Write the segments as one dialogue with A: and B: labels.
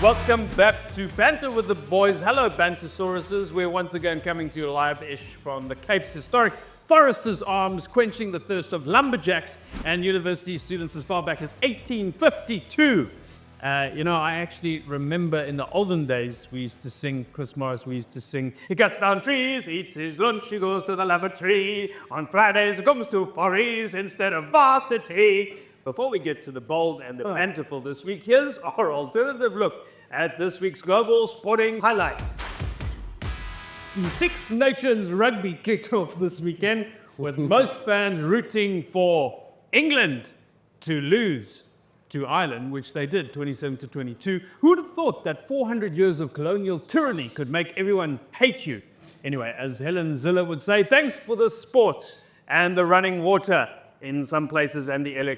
A: Welcome back to Banter with the Boys. Hello, Bantersauruses. We're once again coming to you live-ish from the Cape's historic Foresters Arms, quenching the thirst of lumberjacks and university students as far back as 1852. I actually remember in the olden days, we used to sing, Chris Morris, we used to sing, he cuts down trees, eats his lunch, he goes to the lavatory. On Fridays, he comes to Forries instead of varsity. Before we get to the bold and the banterful this week, here's our alternative look at this week's global sporting highlights. The Six Nations rugby kicked off this weekend with most fans rooting for England to lose to Ireland, which they did 27-22. Who would have thought that 400 years of colonial tyranny could make everyone hate you? Anyway, as Helen Ziller would say, thanks for the sport and the running water in some places and the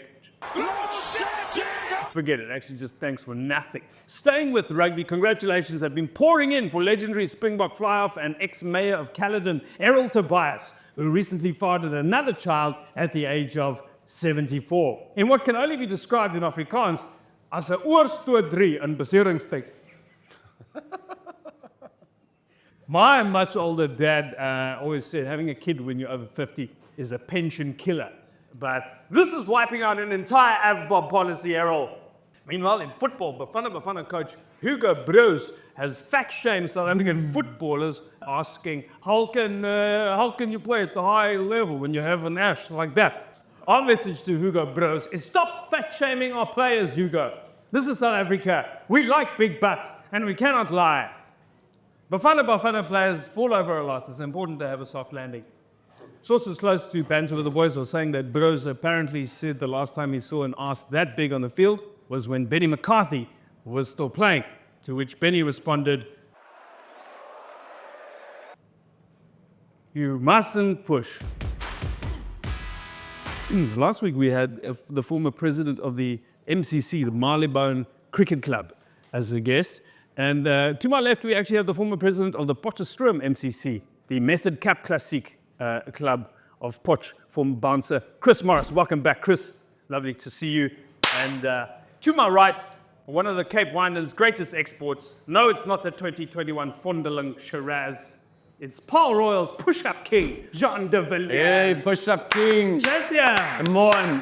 A: forget it, actually just thanks for nothing. Staying with rugby, congratulations have been pouring in for legendary Springbok fly-off and ex-mayor of Caledon, Errol Tobias, who recently fathered another child at the age of 74. In what can only be described in Afrikaans as 'n oorstoot 3 in beseringstyd. My much older dad always said having a kid when you're over 50 is a pension killer. But this is wiping out an entire AVBOB policy, Errol. Meanwhile, in football, Bafana coach Hugo Broos has fact-shamed South African footballers, asking, how can you play at the high level when you have an ash like that? Our message to Hugo Broos is stop fact-shaming our players, Hugo. This is South Africa. We like big butts, and we cannot lie. Bafana players fall over a lot. It's important to have a soft landing. Sources close to Banter with the Boys were saying that Broos apparently said the last time he saw an arse that big on the field was when Benny McCarthy was still playing, to which Benny responded, "You mustn't push." Last week we had the former president of the MCC, the Marylebone Cricket Club, as a guest. And to my left we actually have the former president of the Potchefstroom MCC, the Method Cup Classic Club of Potch, former bouncer, Chris Morris. Welcome back, Chris. Lovely to see you. And to my right, one of the Cape Winders' greatest exports. No, it's not the 2021 Vondeling Shiraz. It's Paul Royal's push-up king, Jean de Villiers.
B: Hey, push-up king.
A: Come
B: on.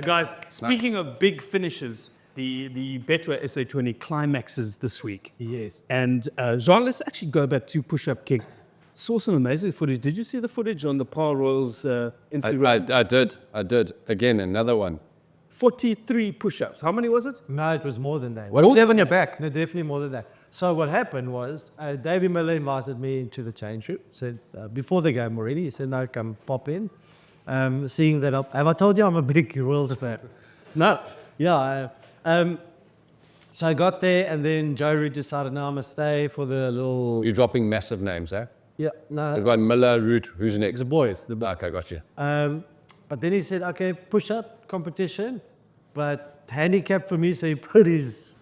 A: Guys, speaking of big finishes, the Betway SA20 climaxes this week.
B: Yes.
A: And Jean, let's actually go back to push-up king. Saw some amazing footage. Did you see the footage on the Paul Royal's Instagram?
B: I did. Again, another one.
A: 43 push-ups. How many was it?
C: No, it was more than that.
B: What do you have on your back?
C: No, definitely more than that. So what happened was, Davey Miller invited me into the change room. Said before the game already. He said, "No, come pop in." Seeing that, have I told you I'm a big Royals fan?
A: No.
C: Yeah. So I got there, and then Joe Root decided, "No, I'm gonna stay for the little."
B: You're dropping massive names, eh?
C: Yeah. No.
B: There's one Miller, Root. Who's next?
C: The boys.
B: Okay, got you.
C: But then he said, "Okay, push-up competition, but handicap for me." So he put his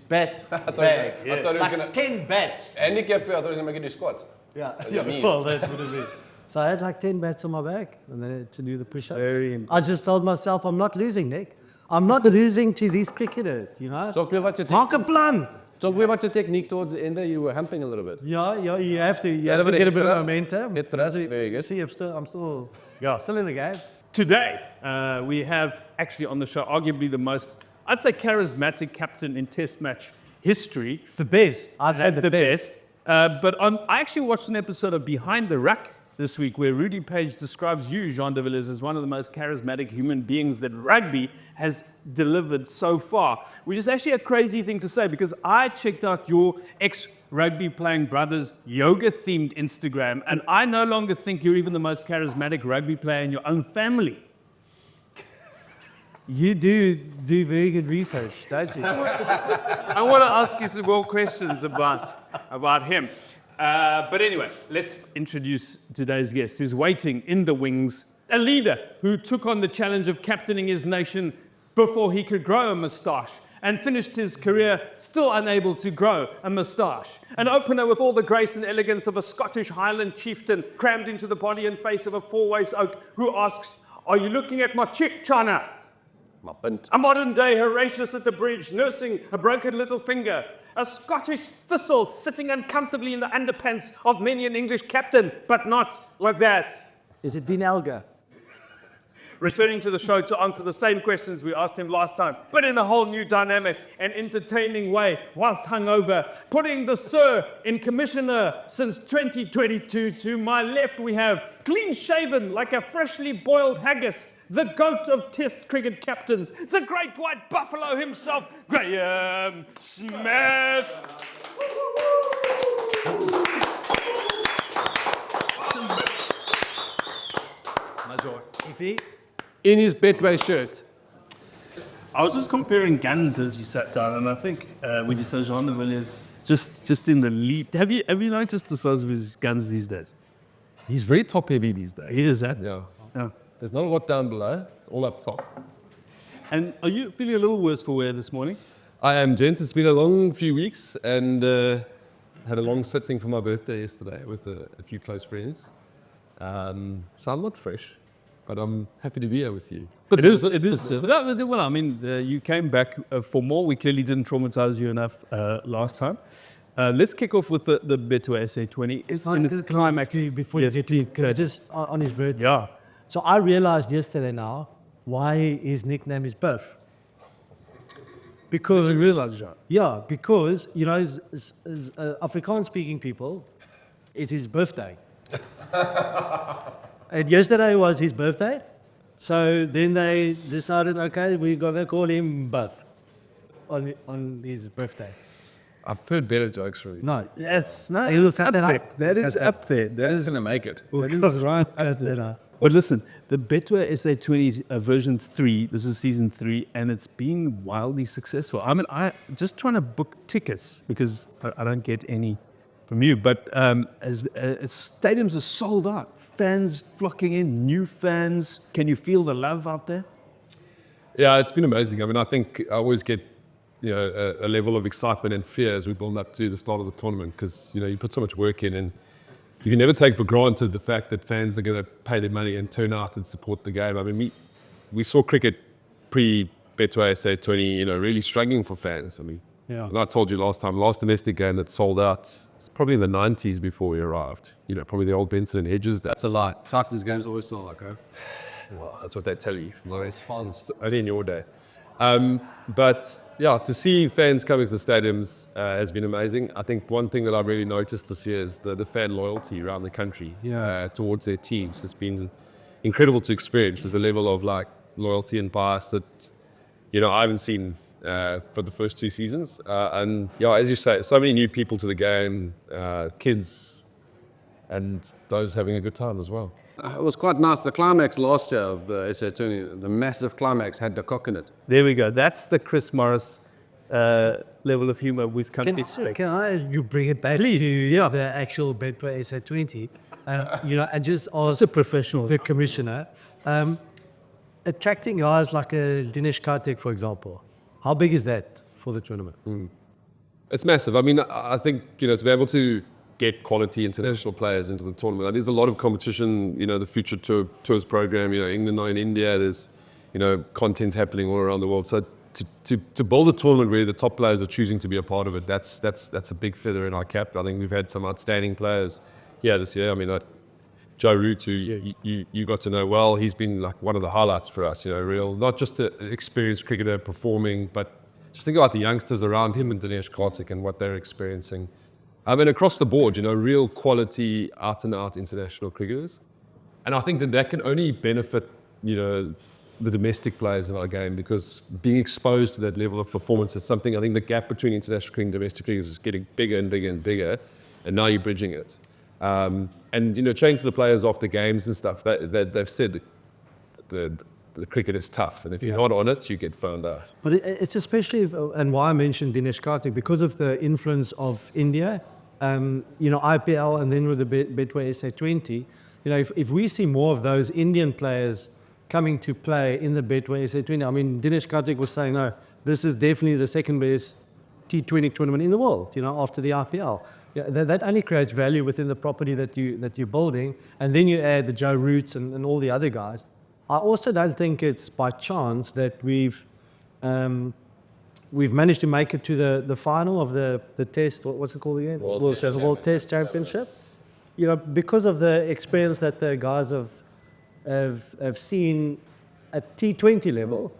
C: bat bag,
B: I thought he was
C: like
B: gonna
C: 10 bats.
B: handicap you. I thought he was gonna make you do squats.
C: Yeah,
B: your knees.
C: well, that would have been. So I had like 10 bats on my back, and then I had to do the push-up.
A: Very
C: I just told myself, I'm not losing, Nick. I'm not losing to these cricketers, you know.
B: Talk to me about your
C: Mark a plan.
B: Talk to me about your technique towards the end there. You were humping a little bit.
C: Yeah, you have to
B: bit of
C: get a bit of
B: trust.
C: momentum.
B: Get trust, very good.
C: See, I'm still in the game.
A: Today, we have actually on the show arguably the most, I'd say, charismatic captain in Test match history.
C: The best. I
A: Had
C: said
A: the best. I actually watched an episode of Behind the Ruck this week where Rudy Page describes you, Jean de Villiers, as one of the most charismatic human beings that rugby has delivered so far, which is actually a crazy thing to say because I checked out your ex-rugby playing brothers' yoga-themed Instagram, and I no longer think you're even the most charismatic rugby player in your own family.
C: You do very good research, don't you?
A: I want to ask you some more questions about him. But anyway, let's introduce today's guest who's waiting in the wings. A leader who took on the challenge of captaining his nation before he could grow a moustache and finished his career still unable to grow a moustache. An opener with all the grace and elegance of a Scottish Highland chieftain crammed into the body and face of a four-waist oak who asks, "Are you looking at my chick, Chana?"
B: My punt.
A: A modern-day Horatius at the bridge, nursing a broken little finger. A Scottish thistle sitting uncomfortably in the underpants of many an English captain, but not like that.
C: Is it Dean Elgar?
A: Returning to the show to answer the same questions we asked him last time, but in a whole new dynamic and entertaining way, whilst hungover, putting the Sir in commissioner since 2022. To my left we have, clean-shaven like a freshly boiled haggis, the goat of Test cricket captains, the great white buffalo himself, Graeme Smith.
C: Ify?
B: In his Betway shirt.
D: I was just comparing guns as you sat down, and I think when you saw Jean de Villiers just in the lead. Have you noticed the size of his guns these days?
B: He's very top heavy these days.
D: He is that.
B: Yeah.
D: Yeah.
B: There's not a lot down below. It's all up top.
D: And are you feeling a little worse for wear this morning?
B: I am, gents. It's been a long few weeks and had a long sitting for my birthday yesterday with a few close friends. So I'm not fresh, but I'm happy to be here with you.
D: But it is. Well, I mean, you came back for more. We clearly didn't traumatize you enough last time. Let's kick off with the Betway SA20. It's in its climax.
C: Before you get to just on his birthday.
D: Yeah.
C: So I realized yesterday now why his nickname is Buff. Because
D: You realize, Jean?
C: yeah, because you know, as Afrikaans-speaking people, it's his birthday, and yesterday was his birthday. So then they decided, okay, we're gonna call him Buff on his birthday.
B: I've heard better jokes from you.
C: No,
D: Yes.
C: He
D: No,
C: will
D: it's
C: set
D: up
C: that
D: there.
C: up.
D: That is up there.
B: That is going to make it.
D: That is right. But listen, the Betway SA20 version 3, this is season 3, and it's been wildly successful. I mean, I just trying to book tickets because I don't get any from you, but as stadiums are sold out, fans flocking in, new fans. Can you feel the love out there?
B: Yeah, it's been amazing. I mean, I think I always get a level of excitement and fear as we build up to the start of the tournament because you put so much work in and you can never take for granted the fact that fans are going to pay their money and turn out and support the game. I mean, we saw cricket pre-Betway SA20, really struggling for fans. I mean,
D: Yeah.
B: and I told you last domestic game that sold out, it's probably in the 90s before we arrived. Probably the old Benson and Hedges. That's a lie.
E: Titans games always sold like, huh?
B: Well, that's what they tell you. It's fun. It's only in your day. But yeah, to see fans coming to the stadiums has been amazing. I think one thing that I've really noticed this year is the fan loyalty around the country towards their teams. It's been incredible to experience. There's a level of loyalty and bias that I haven't seen for the first 2 seasons. And yeah, as you say, so many new people to the game, kids, and those having a good time as well.
E: It was quite nice. The climax last year of the SA20, the massive climax, had the cock in it.
D: There we go. That's the Chris Morris level of humor we've come to expect.
C: You bring it back to the actual Betway SA20, and just ask
D: a professional.
C: the commissioner, attracting guys like a Dinesh Karthik, for example. How big is that for the tournament?
B: It's massive. I mean, I think, to be able to get quality international players into the tournament, there's a lot of competition, the Future Tours program, England are in India, there's, content happening all around the world. So to build a tournament where the top players are choosing to be a part of it, that's a big feather in our cap. I think we've had some outstanding players here this year. I mean, Joe Root, who you got to know well, he's been one of the highlights for us, real, not just an experienced cricketer performing, but just think about the youngsters around him and Dinesh Karthik and what they're experiencing. I mean, across the board, real quality, out-and-out international cricketers. And I think that can only benefit, the domestic players in our game because being exposed to that level of performance is something, I think the gap between international cricket and domestic cricket is getting bigger and bigger and bigger, and now you're bridging it. And, chatting to the players after games and stuff, they've said that the cricket is tough, and if you're not on it, you get found out.
C: But it's especially, and why I mentioned Dinesh Karthik, because of the influence of India, IPL and then with the Betway SA20, if we see more of those Indian players coming to play in the Betway SA20, I mean, Dinesh Karthik was saying, no, this is definitely the second best T20 tournament in the world, after the IPL. Yeah, that only creates value within the property that you're building, and then you add the Joe Roots and all the other guys. I also don't think it's by chance that we've managed to make it to the final of the test. What's it called again? World Test Championship. Because of the experience that the guys have seen at T20 level,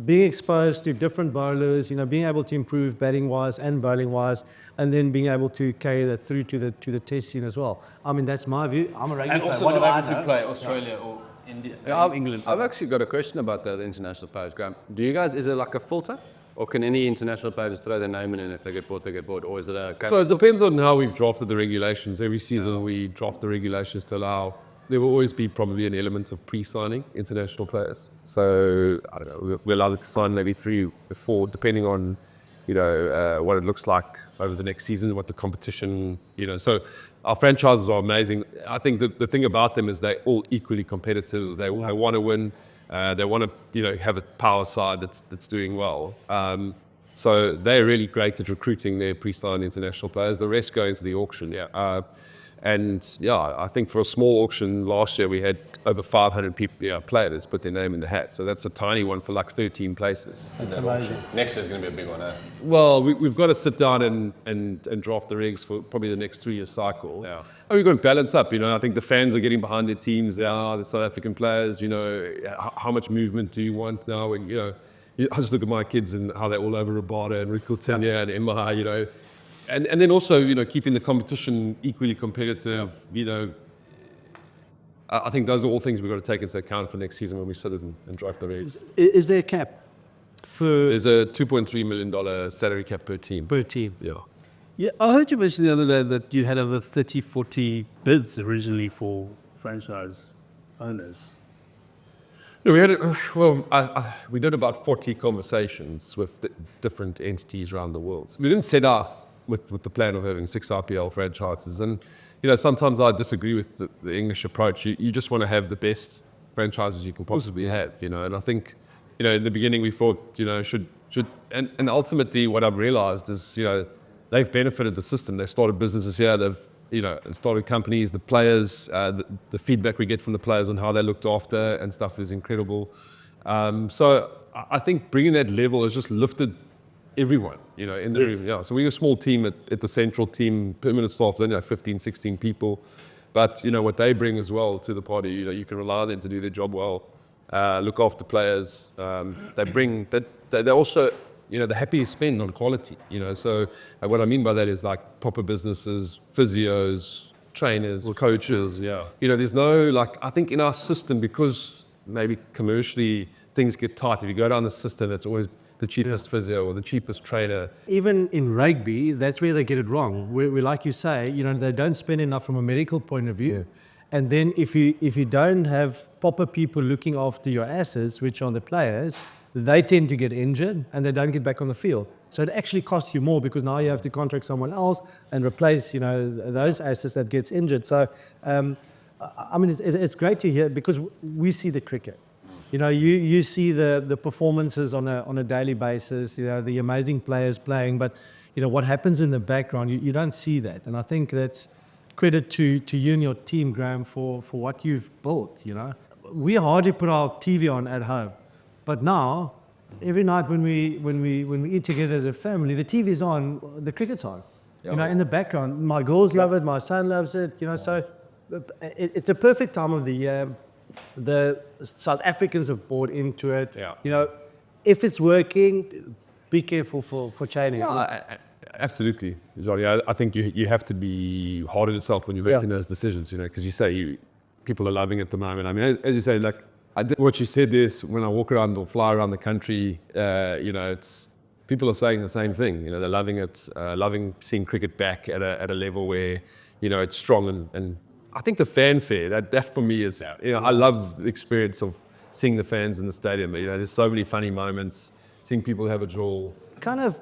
C: being exposed to different bowlers, being able to improve batting wise and bowling wise, and then being able to carry that through to the test scene as well. I mean, that's my view. I'm a rugby
F: And
C: player.
F: also
C: What do
F: not
C: I
F: having to
C: know?
F: play Australia or India, England.
E: I've actually got a question about the international players, Graeme. Do you guys, is it like a filter? Or can any international player just throw their name in and if they get bored, they get bored? Or is it a...
B: So it depends on how we've drafted the regulations. Every season we draft the regulations to allow, there will always be probably an element of pre-signing international players. So, I don't know, we're allowed to sign maybe 3 or 4, depending on, what it looks like over the next season, what the competition, So our franchises are amazing. I think the thing about them is they're all equally competitive. They all want to win. They want to, have a power side that's doing well. So they're really great at recruiting their pre-signed international players. The rest go into the auction. I think for a small auction last year we had over 500 people, players put their name in the hat. So that's a tiny one for like 13 places.
C: That's amazing.
E: Next year's going to be a big one, eh?
B: Well, we've got to sit down and draft the regs for probably the next 3-year cycle.
E: Yeah.
B: And we've got to balance up. I think the fans are getting behind their teams now, the South African players. How much movement do you want now? And, I just look at my kids and how they're all over Rabada and Rick Tanya and Emma, And then also, keeping the competition equally competitive, I think those are all things we've got to take into account for next season when we sit and draft the regs.
C: Is there a cap
B: There's a $2.3 million salary cap per team.
C: per team?
B: Yeah.
D: Yeah, I heard you mention the other day that you had over 30, 40 bids originally for franchise owners.
B: No, we had we did about 40 conversations with different entities around the world. So we didn't set us with the plan of having 6 IPL franchises. And, sometimes I disagree with the English approach. You just want to have the best franchises you can possibly have, And I think, in the beginning we thought, and ultimately what I've realized is, they've benefited the system. They started businesses here. They've, started companies. The players, the feedback we get from the players on how they're looked after and stuff is incredible. So I think bringing that level has just lifted everyone, in the room. Yeah. So we're a small team at the central team, permanent staff, only like 15, 16 people. But, what they bring as well to the party, you can rely on them to do their job well, look after players. They bring that. They also, they're happy to spend on quality, So what I mean by that is like proper businesses, physios, trainers, coaches. Yeah. There's no, I think in our system, because maybe commercially things get tight, if you go down the system, it's always the cheapest physio or the cheapest trainer.
C: Even in rugby, that's where they get it wrong. We like you say, they don't spend enough from a medical point of view. Yeah. And then if you don't have proper people looking after your assets, which are the players, they tend to get injured and they don't get back on the field. So it actually costs you more because now you have to contract someone else and replace, those assets that gets injured. So, it's great to hear because we see the cricket. You see the performances on a daily basis, the amazing players playing, but, what happens in the background, you don't see that. And I think that's credit to you and your team, Graeme, for what you've built, We hardly put our TV on at home. But now, every night when we eat together as a family, the TV's on, the cricket's on.
B: Yeah.
C: In the background. My girls love it, my son loves it, so it's a perfect time of the year. The South Africans have bought into it.
B: Yeah.
C: If it's working, be careful for chaining.
B: Yeah, absolutely, Johnny. I think you have to be hard on yourself when you're making those decisions, because you say people are loving it at the moment. I mean, as you say, I did what you said this when I walk around or fly around the country, it's people are saying the same thing. They're loving it, loving seeing cricket back at a level where, it's strong and I think the fanfare, that for me is, I love the experience of seeing the fans in the stadium. There's so many funny moments, seeing people have a draw.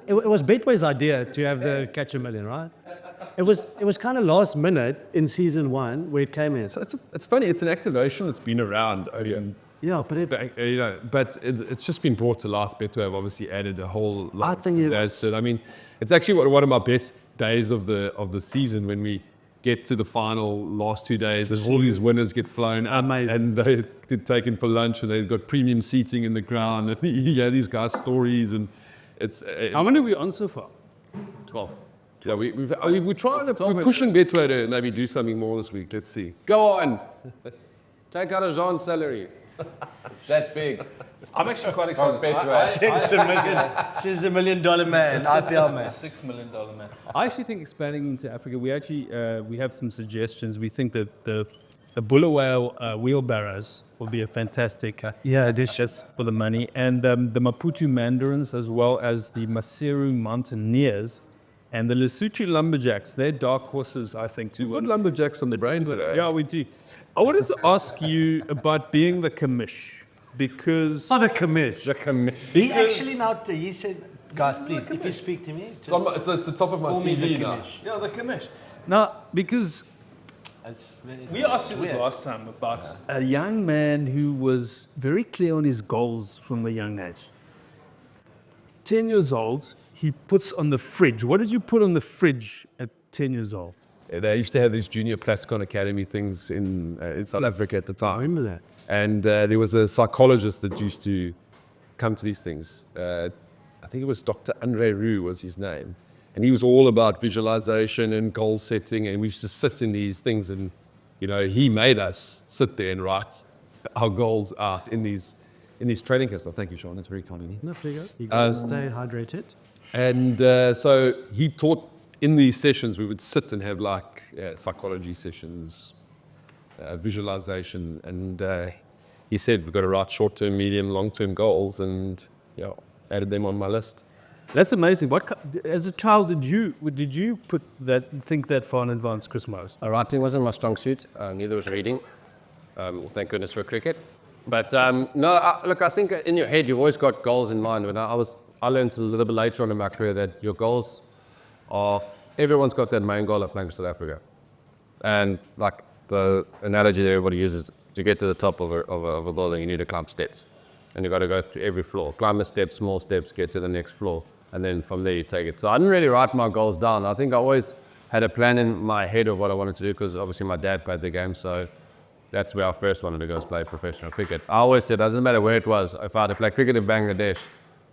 C: It was Betway's idea to have the Catch a Million, right? It was kind of last minute in season 1 where it came in.
B: So it's funny. It's an activation that's been around.
C: Yeah, but
B: it's just been brought to life. Betway have obviously added a whole lot.
C: I think
B: I mean, it's actually one of my best days of the season when we get to the final last 2 days, and all these winners get flown up, and they get taken for lunch, and they've got premium seating in the ground, and you hear these guys' stories, and it's...
D: How many are we on so far?
E: 12.
B: Yeah, we're pushing Betway to maybe do something more this week. Let's see.
E: Go on. Take out a Jean's salary. It's that big.
F: I'm actually quite
E: On
F: excited.
E: Betway.
C: Since the $1 million man, IPL man.
F: $6 million man.
D: I actually think expanding into Africa, we have some suggestions. We think that the Bulawayo wheelbarrows will be a fantastic just for the money. And the Maputo Mandarins, as well as the Maseru Mountaineers and the Lesotho Lumberjacks. They're dark horses, I think, too.
B: Good lumberjacks on the brain today.
D: Yeah, we do. I wanted to ask you about being the commish, because...
C: Not a commish.
B: The commission.
C: He actually not, he said, guys, please, if you speak to me, just
B: It's the top of my
C: call me the
B: CV now.
C: commish.
F: Yeah, the commish.
D: No, because
F: We asked you this last time about
D: a young man who was very clear on his goals from a young age. 10 years old, he puts on the fridge. What did you put on the fridge at 10 years old?
B: They used to have these junior Plascon Academy things in South Africa at the time.
C: I remember that.
B: And there was a psychologist that used to come to these things. I think it was Dr. Andre Roux was his name. And he was all about visualization and goal setting. And we used to sit in these things, and he made us sit there and write our goals out in these training camps. So thank you, Sean. That's very kind of you.
C: No, figure. You gotta stay hydrated.
B: And so he taught in these sessions, we would sit and have like psychology sessions, visualization, and he said we've got to write short-term, medium, long-term goals, and added them on my list.
D: That's amazing. As a child, did you think that far in advance, Chris Morris?
E: Writing wasn't my strong suit. Neither was reading. Thank goodness for cricket. But look, I think in your head you've always got goals in mind. When I learned a little bit later on in my career that your goals are, everyone's got that main goal of playing for South Africa. And like the analogy that everybody uses, to get to the top of a building, you need to climb steps. And you've got to go through every floor. Climb a step, small steps, get to the next floor. And then from there you take it. So I didn't really write my goals down. I think I always had a plan in my head of what I wanted to do, because obviously my dad played the game, so that's where I first wanted to go, is play professional cricket. I always said, it doesn't matter where it was, if I had to play cricket in Bangladesh,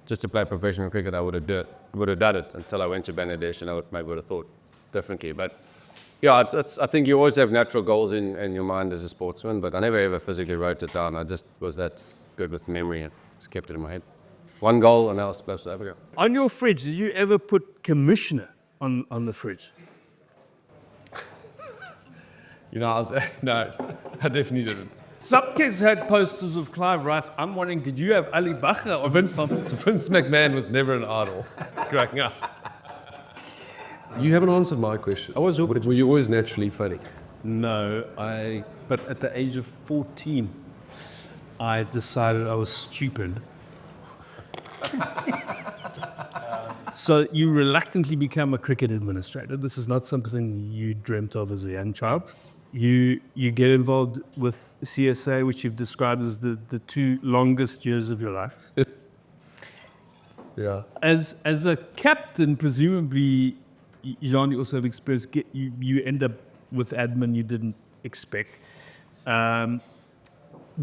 E: just to play professional cricket, I would have done it until I went to Bangladesh, and I would have thought differently. But yeah, I think you always have natural goals in your mind as a sportsman, but I never ever physically wrote it down. I just was that good with memory and just kept it in my head. One goal, and I was close to Africa.
D: On your fridge, did you ever put commissioner on the fridge?
B: No, I definitely didn't.
A: Some kids had posters of Clive Rice. I'm wondering, did you have Ali Bacher or
B: Vince McMahon was never an idol growing up. You haven't answered my question. Were you always naturally funny?
D: No, but at the age of 14, I decided I was stupid. So you reluctantly become a cricket administrator. This is not something you dreamt of as a young child. You get involved with CSA, which you've described as the 2 longest years of your life.
B: Yeah.
D: As a captain, presumably, Jean, you also have experience. You end up with admin you didn't expect. Do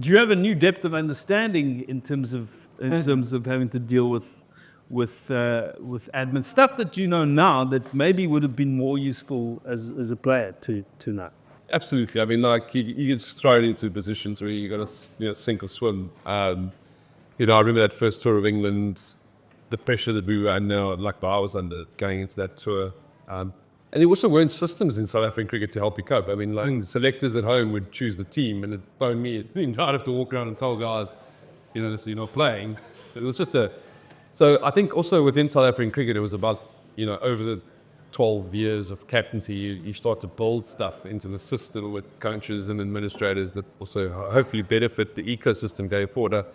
D: you have a new depth of understanding in terms of having to deal with admin stuff that you know now that maybe would have been more useful as a player to know?
B: Absolutely. I mean, like you get thrown into positions where you got to sink or swim. I remember that first tour of England, the pressure that we were under, like I was under, going into that tour. And there also weren't systems in South African cricket to help you cope. I mean, like the selectors at home would choose the team, and it'd phone me. I'd have to walk around and tell guys, so you're not playing. It was just So I think also within South African cricket, it was about, over the 12 years of captaincy, you start to build stuff into the system with coaches and administrators that also hopefully benefit the ecosystem going forward.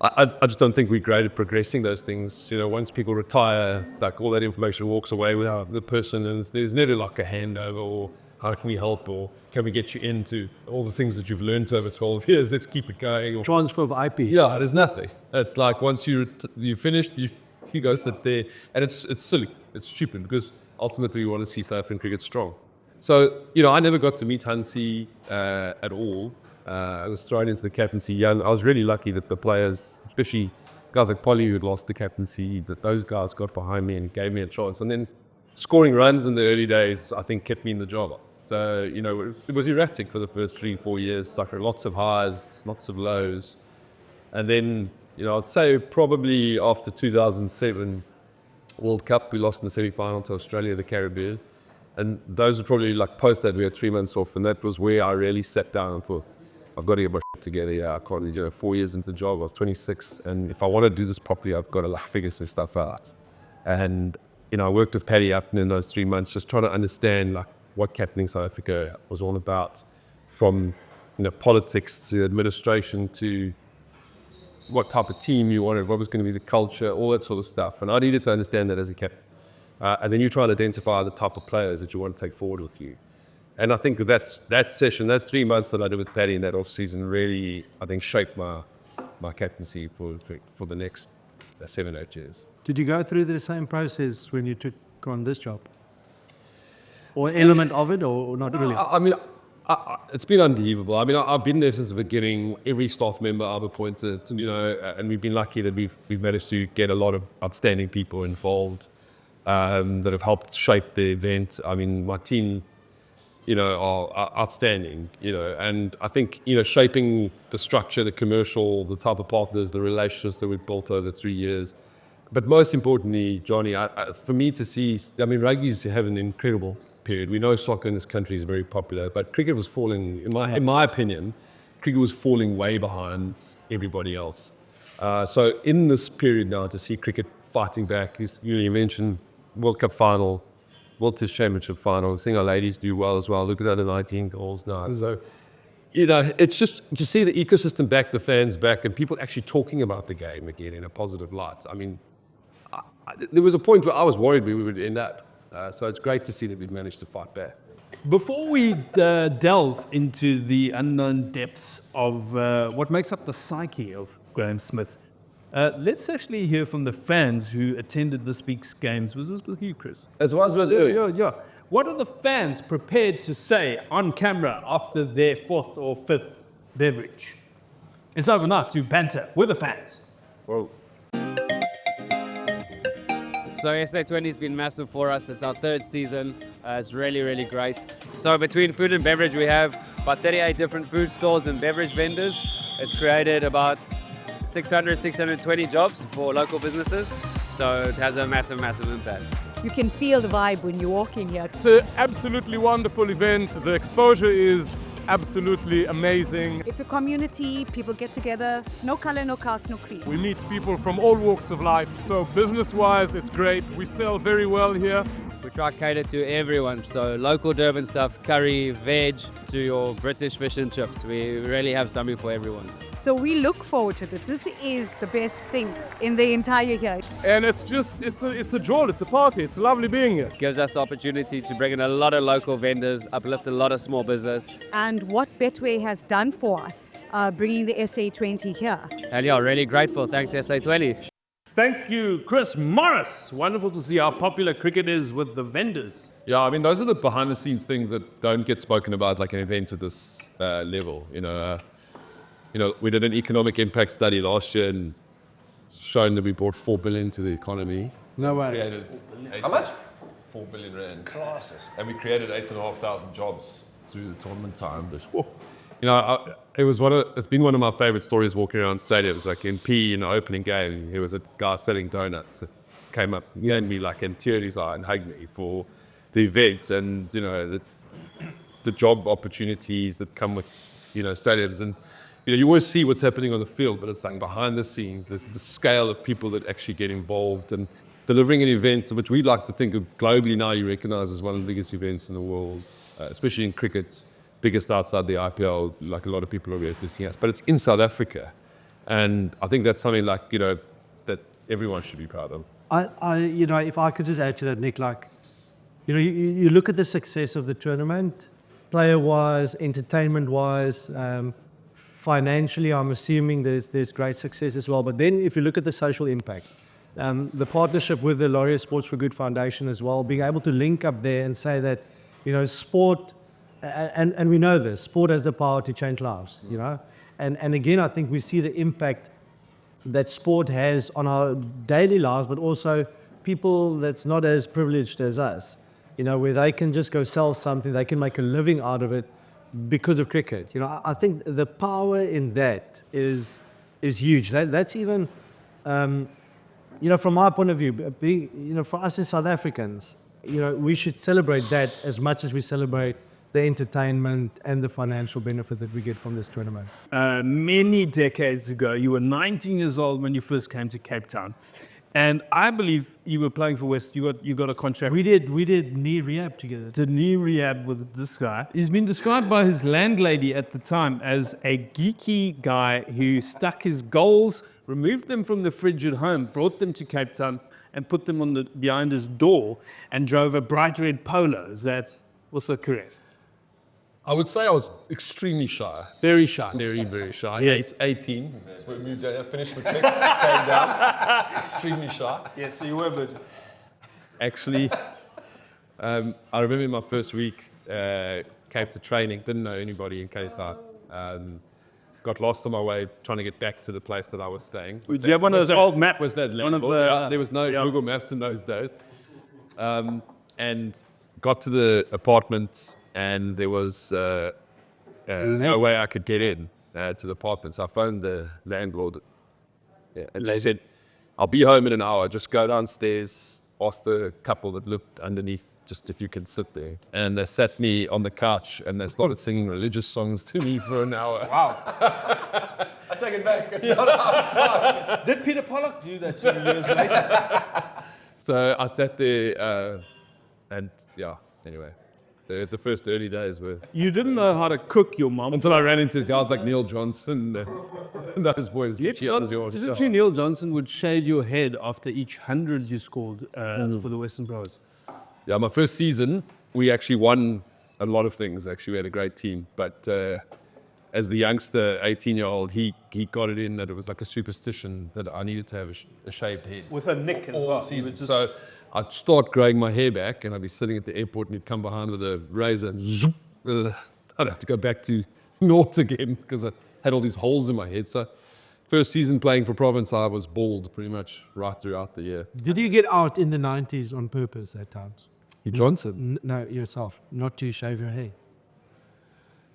B: I just don't think we're great at progressing those things. Once people retire, like all that information walks away without the person, and there's never like a handover or how can we help or can we get you into all the things that you've learned over 12 years, let's keep it going. Or,
C: Transfer of IP.
B: yeah, there's nothing. It's like once you finished, you go sit there, and it's silly, it's stupid, because ultimately we want to see South African cricket strong. So, I never got to meet Hansi at all. I was thrown into the captaincy young. I was really lucky that the players, especially guys like Polly who had lost the captaincy, that those guys got behind me and gave me a chance. And then scoring runs in the early days, I think, kept me in the job. So, it was erratic for the first 3-4 years. Like lots of highs, lots of lows. And then, I'd say probably after 2007 World Cup, we lost in the semi-final to Australia, the Caribbean. And those were probably like post that, we had 3 months off. And that was where I really sat down and thought, I've got to get my shit together. Yeah, I can't, 4 years into the job, I was 26. And if I want to do this properly, I've got to figure some stuff out. And, I worked with Paddy Upton in those 3 months, just trying to understand what captaining South Africa was all about, from politics to administration to what type of team you wanted, what was going to be the culture, all that sort of stuff. And I needed to understand that as a captain. And then you try to identify the type of players that you want to take forward with you. And I think that session, that 3 months that I did with Paddy in that off season, really, I think, shaped my captaincy for the next 7-8 years.
C: Did you go through the same process when you took on this job? Or an element of it, or not really?
B: I mean, it's been unbelievable. I mean, I've been there since the beginning. Every staff member I've appointed, and we've been lucky that we've managed to get a lot of outstanding people involved that have helped shape the event. I mean, my team, are outstanding, and I think, shaping the structure, the commercial, the type of partners, the relationships that we've built over 3 years. But most importantly, Johnny, for me to see, rugby's had an incredible period. We know soccer in this country is very popular, but cricket was falling, in my opinion, cricket was falling way behind everybody else. So in this period now, to see cricket fighting back, you mentioned World Cup final, World Test Championship final, seeing our ladies do well as well. Look at that, 19 goals now. So, it's just to see the ecosystem back, the fans back, and people actually talking about the game again in a positive light. I mean, there was a point where I was worried we would end up. So it's great to see that we've managed to fight back.
D: Before we delve into the unknown depths of what makes up the psyche of Graeme Smith, let's actually hear from the fans who attended this week's games. Was this with you, Chris?
B: As well as with you.
D: Yeah. What are the fans prepared to say on camera after their 4th or 5th beverage? It's over now to Banter with the fans.
B: Well,
G: So SA20 has been massive for us. It's our 3rd season. It's really, really great. So between food and beverage, we have about 38 different food stores and beverage vendors. It's created about 620 jobs for local businesses. So it has a massive, massive impact.
H: You can feel the vibe when you walk in here.
F: It's an absolutely wonderful event. The exposure is absolutely amazing.
H: It's a community, people get together, no color, no caste, no creed.
F: We meet people from all walks of life. So business-wise, it's great. We sell very well here.
G: We try to cater to everyone. So local Durban stuff, curry, veg, to your British fish and chips. We really have something for everyone.
H: So we look forward to it. This is the best thing in the entire year.
F: And it's a joy, it's a party, it's lovely being here.
G: It gives us the opportunity to bring in a lot of local vendors, uplift a lot of small business.
H: And what Betway has done for us, bringing the SA20 here.
G: And yeah, really grateful. Thanks SA20.
A: Thank you, Chris Morris. Wonderful to see how popular cricket is with the vendors.
B: yeah, I mean, those are the behind-the-scenes things that don't get spoken about, like an event at this level. We did an economic impact study last year and shown that we brought 4 billion to the economy.
C: No way.
B: How much? 4 billion rand. Classes. And we created 8,500 jobs through the tournament time. It's been one of my favorite stories walking around stadiums. Like in PE in the opening game, there was a guy selling donuts that came up, gave me and teared his eye and hugged me for the event and, the job opportunities that come with, stadiums. And, you always see what's happening on the field, but it's behind the scenes. There's the scale of people that actually get involved and delivering an event, which we'd like to think of globally now, you recognize as one of the biggest events in the world, especially in cricket, biggest outside the IPL, like a lot of people are obviously seeing us. But it's in South Africa. And I think that's something that everyone should be proud of.
C: If I could just add to that, Nik, you look at the success of the tournament, player-wise, entertainment-wise, financially, I'm assuming there's great success as well. But then if you look at the social impact, the partnership with the Laureate Sports for Good Foundation as well, being able to link up there and say that, sport, and we know this, sport has the power to change lives, And again, I think we see the impact that sport has on our daily lives, but also people that's not as privileged as us, where they can just go sell something, they can make a living out of it because of cricket. I think the power in that is huge. That's even, from my point of view, for us as South Africans, we should celebrate that as much as we celebrate the entertainment and the financial benefit that we get from this tournament.
D: Many decades ago, you were 19 years old when you first came to Cape Town. And I believe you were playing for West. You got a contract.
C: We did knee rehab together.
D: Did knee rehab with this guy. He's been described by his landlady at the time as a geeky guy who stuck his goals, removed them from the fridge at home, brought them to Cape Town, and put them behind his door, and drove a bright red Polo. Is that also correct?
B: I would say I was extremely shy.
D: Very shy.
B: Very, very shy. Yeah, it's 18. So we moved down, finished matric, came down. Extremely shy.
D: Yeah, so you were virgin.
B: Actually, I remember in my first week, came to training, didn't know anybody in Cape Town. Got lost on my way trying to get back to the place that I was staying.
D: Did you have one of those old maps?
B: Was that there was no Google Maps in those days. And got to the apartment, and there was no way I could get in to the apartment. So I phoned the landlord, and they said, I'll be home in an hour. Just go downstairs, ask the couple that lived underneath, just if you can sit there. And they sat me on the couch, and they started singing religious songs to me for an hour.
D: Wow.
B: I take it back. It's not how it starts.
D: Did Peter Pollock do that 2 years later?
B: So I sat there, and yeah, anyway. The first early days were...
D: You didn't know how to cook your mom.
B: Until I ran into guys like Neil Johnson and those boys.
D: Isn't you Neil Johnson would shave your head after each 100 you scored for the Western Province?
B: Yeah, my first season, we actually won a lot of things. Actually, we had a great team. But as the youngster, 18-year-old, he got it in that it was like a superstition that I needed to have a shaved head.
D: With a nick as well.
B: Season. So I'd start growing my hair back, and I'd be sitting at the airport, and he'd come behind with a razor, and zoop, I'd have to go back to naught again because I had all these holes in my head. So first season playing for Province, I was bald pretty much right throughout the year.
C: Did you get out in the 90s on purpose at times?
B: You Johnson?
C: No, yourself. Not to shave your hair.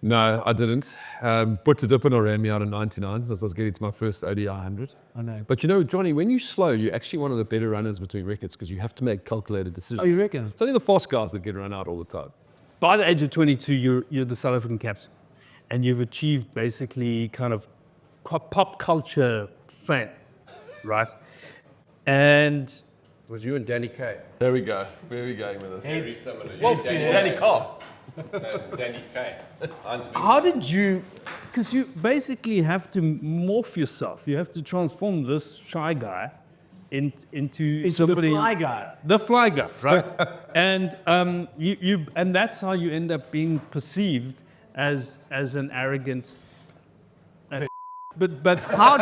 B: No, I didn't. Butter Dippin ran me out in 99 as I was getting to my first ODI 100.
C: I know.
B: But Johnny, when you're slow, you're actually one of the better runners between records because you have to make calculated decisions.
C: Oh, you reckon?
B: It's only the fast guys that get run out all the time.
D: By the age of 22, you're the South African captain. And you've achieved basically kind of pop culture fame, right? And...
E: It was you and Danny Kaye.
B: There we go. Where are we going with this?
E: Very similar.
B: Danny Carr.
E: Danny Kaye.
D: how did you, because you basically have to morph yourself. You have to transform this shy guy into somebody.
C: The fly guy.
D: The fly guy, right? And and that's how you end up being perceived as an arrogant. But how